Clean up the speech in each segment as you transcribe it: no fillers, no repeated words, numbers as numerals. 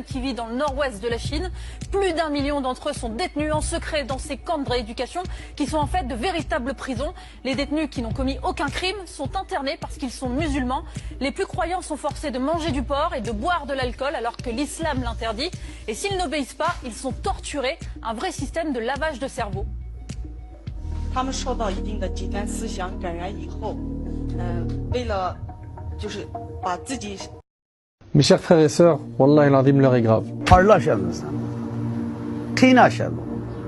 qui vit dans le nord-ouest de la Chine. Plus d'1 million d'entre eux sont détenus en secret dans ces camps de rééducation qui sont en fait de véritables prisons. Les détenus qui n'ont commis aucun crime sont internés parce qu'ils sont musulmans. Les plus croyants sont forcés de manger du porc et de boire de l'alcool alors que l'islam l'interdit. Et s'ils n'obéissent pas, ils sont torturés. Un vrai système de lavage de cerveau. 他们受到一定的极端思想感染以后，为了就是把自己。 Mes chers frères et sœurs, Wallah l'azim, l'heure est grave.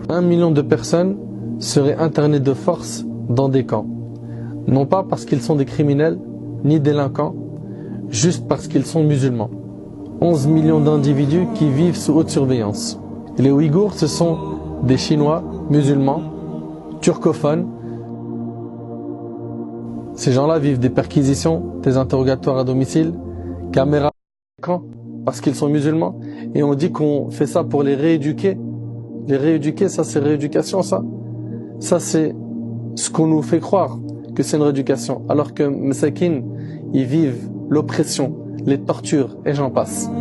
1 million de personnes seraient internées de force dans des camps. Non pas parce qu'ils sont des criminels, ni délinquants, juste parce qu'ils sont musulmans. 11 millions d'individus qui vivent sous haute surveillance. Et les Ouïghours, ce sont des Chinois, musulmans, turcophones. Ces gens-là vivent des perquisitions, des interrogatoires à domicile, caméras, parce qu'ils sont musulmans, et on dit qu'on fait ça pour les rééduquer. Les rééduquer, ça c'est rééducation, ça c'est ce qu'on nous fait croire que c'est une rééducation, alors que Masakin, ils vivent l'oppression, les tortures, et j'en passe.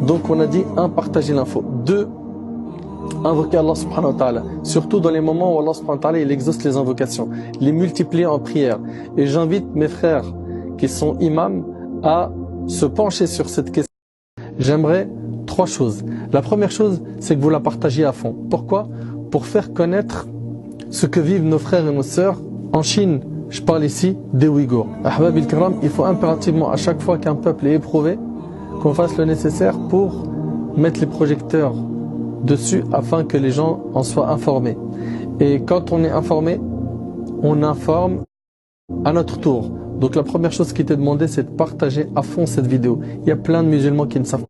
Donc on a dit, 1, partager l'info, 2, invoquer Allah subhanahu wa ta'ala, surtout dans les moments où Allah subhanahu wa ta'ala il exauce les invocations, les multiplier en prière. Et j'invite mes frères qui sont imams à se pencher sur cette question. J'aimerais 3 choses. La première chose, c'est que vous la partagiez à fond. Pourquoi? Pour faire connaître ce que vivent nos frères et nos sœurs en Chine. Je parle ici des Ouïghours. Ahbab il-Kiram, il faut impérativement, à chaque fois qu'un peuple est éprouvé, qu'on fasse le nécessaire pour mettre les projecteurs dessus afin que les gens en soient informés. Et quand on est informé, on informe à notre tour. Donc la première chose qui t'est demandé, c'est de partager à fond cette vidéo. Il y a plein de musulmans qui ne savent pas.